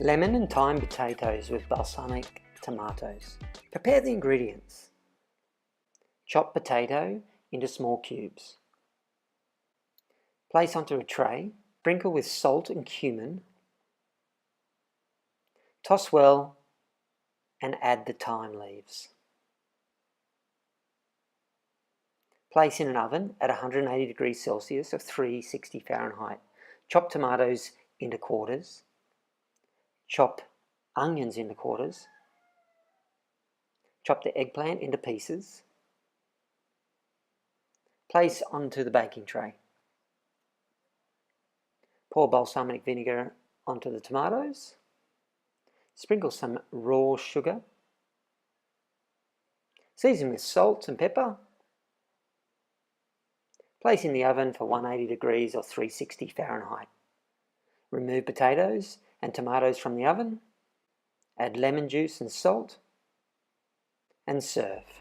Lemon and thyme potatoes with balsamic tomatoes. Prepare the ingredients. Chop potato into small cubes. Place onto a tray, sprinkle with salt and cumin. Toss well and add the thyme leaves. Place in an oven at 180 degrees Celsius or 360 Fahrenheit. Chop tomatoes into quarters. Chop onions into quarters. Chop the eggplant into pieces. Place onto the baking tray. Pour balsamic vinegar onto the tomatoes. Sprinkle some raw sugar. Season with salt and pepper. Place in the oven for 180 degrees or 360 Fahrenheit. Remove potatoes and tomatoes from the oven. Add lemon juice and salt and serve.